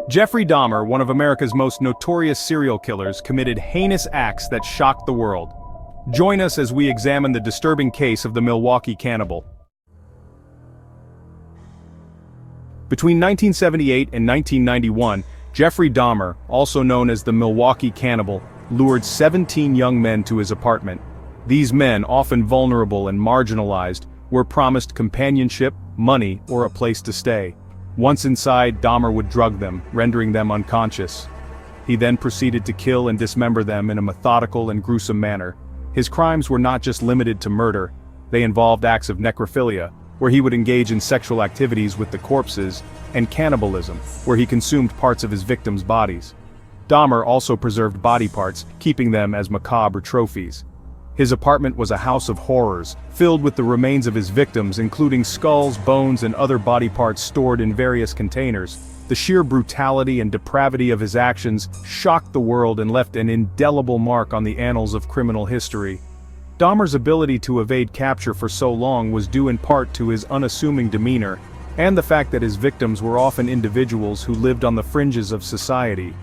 Jeffrey Dahmer, one of America's most notorious serial killers, committed heinous acts that shocked the world. Join us as we examine the disturbing case of the Milwaukee Cannibal. Between 1978 and 1991, Jeffrey Dahmer, also known as the Milwaukee Cannibal, lured 17 young men to his apartment. These men, often vulnerable and marginalized, were promised companionship, money, or a place to stay. Once inside, Dahmer would drug them, rendering them unconscious. He then proceeded to kill and dismember them in a methodical and gruesome manner. His crimes were not just limited to murder, they involved acts of necrophilia, where he would engage in sexual activities with the corpses, and cannibalism, where he consumed parts of his victims' bodies. Dahmer also preserved body parts, keeping them as macabre trophies. His apartment was a house of horrors, filled with the remains of his victims, including skulls, bones, and other body parts stored in various containers. The sheer brutality and depravity of his actions shocked the world and left an indelible mark on the annals of criminal history. Dahmer's ability to evade capture for so long was due in part to his unassuming demeanor, and the fact that his victims were often individuals who lived on the fringes of society.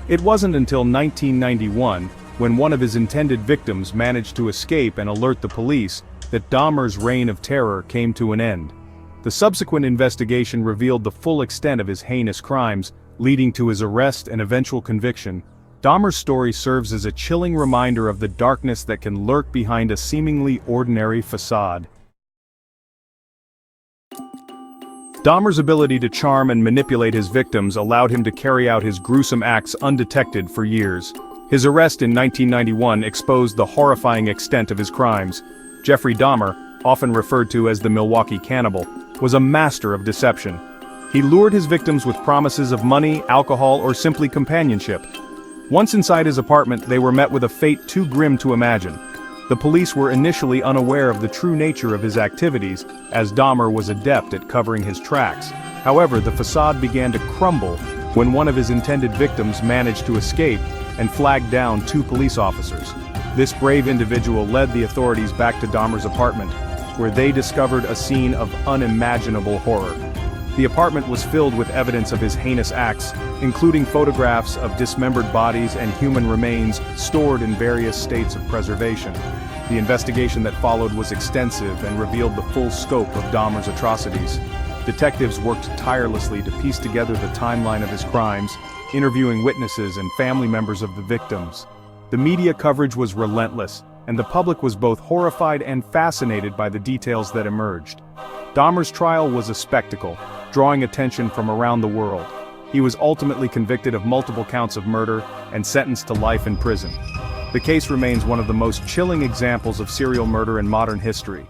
It wasn't until 1991, when one of his intended victims managed to escape and alert the police, that Dahmer's reign of terror came to an end. The subsequent investigation revealed the full extent of his heinous crimes, leading to his arrest and eventual conviction. Dahmer's story serves as a chilling reminder of the darkness that can lurk behind a seemingly ordinary facade. Dahmer's ability to charm and manipulate his victims allowed him to carry out his gruesome acts undetected for years. His arrest in 1991 exposed the horrifying extent of his crimes. Jeffrey Dahmer, often referred to as the Milwaukee Cannibal, was a master of deception. He lured his victims with promises of money, alcohol, or simply companionship. Once inside his apartment, they were met with a fate too grim to imagine. The police were initially unaware of the true nature of his activities, as Dahmer was adept at covering his tracks. However, the facade began to crumble when one of his intended victims managed to escape and flagged down 2 police officers. This brave individual led the authorities back to Dahmer's apartment, where they discovered a scene of unimaginable horror. The apartment was filled with evidence of his heinous acts, including photographs of dismembered bodies and human remains stored in various states of preservation. The investigation that followed was extensive and revealed the full scope of Dahmer's atrocities. Detectives worked tirelessly to piece together the timeline of his crimes, interviewing witnesses and family members of the victims. The media coverage was relentless, and the public was both horrified and fascinated by the details that emerged. Dahmer's trial was a spectacle, drawing attention from around the world. He was ultimately convicted of multiple counts of murder and sentenced to life in prison. The case remains one of the most chilling examples of serial murder in modern history.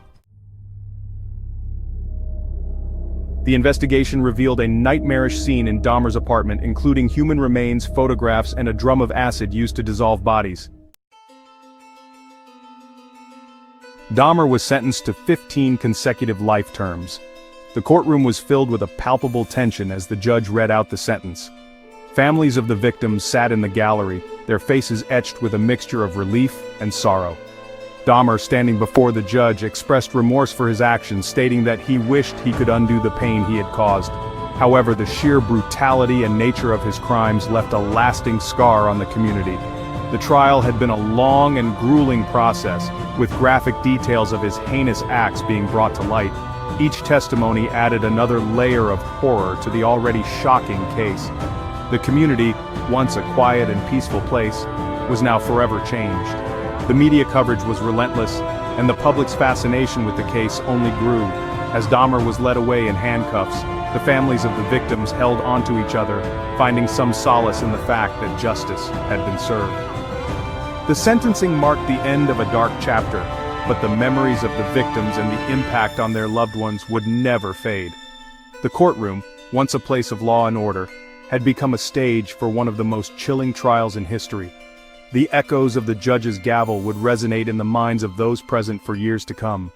The investigation revealed a nightmarish scene in Dahmer's apartment, including human remains, photographs, and a drum of acid used to dissolve bodies. Dahmer was sentenced to 15 consecutive life terms. The courtroom was filled with a palpable tension as the judge read out the sentence. Families of the victims sat in the gallery, their faces etched with a mixture of relief and sorrow. Dahmer, standing before the judge, expressed remorse for his actions, stating that he wished he could undo the pain he had caused. However, the sheer brutality and nature of his crimes left a lasting scar on the community. The trial had been a long and grueling process, with graphic details of his heinous acts being brought to light. Each testimony added another layer of horror to the already shocking case. The community, once a quiet and peaceful place, was now forever changed. The media coverage was relentless, and the public's fascination with the case only grew. As Dahmer was led away in handcuffs, the families of the victims held onto each other, finding some solace in the fact that justice had been served. The sentencing marked the end of a dark chapter, but the memories of the victims and the impact on their loved ones would never fade. The courtroom, once a place of law and order, had become a stage for one of the most chilling trials in history. The echoes of the judge's gavel would resonate in the minds of those present for years to come.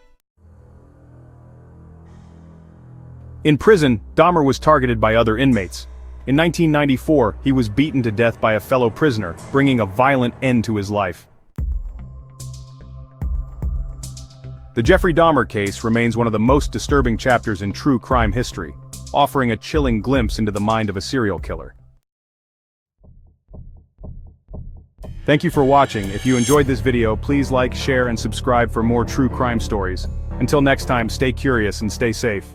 In prison, Dahmer was targeted by other inmates. In 1994, he was beaten to death by a fellow prisoner, bringing a violent end to his life. The Jeffrey Dahmer case remains one of the most disturbing chapters in true crime history, offering a chilling glimpse into the mind of a serial killer. Thank you for watching. If you enjoyed this video, please like, share, and subscribe for more true crime stories. Until next time, stay curious and stay safe.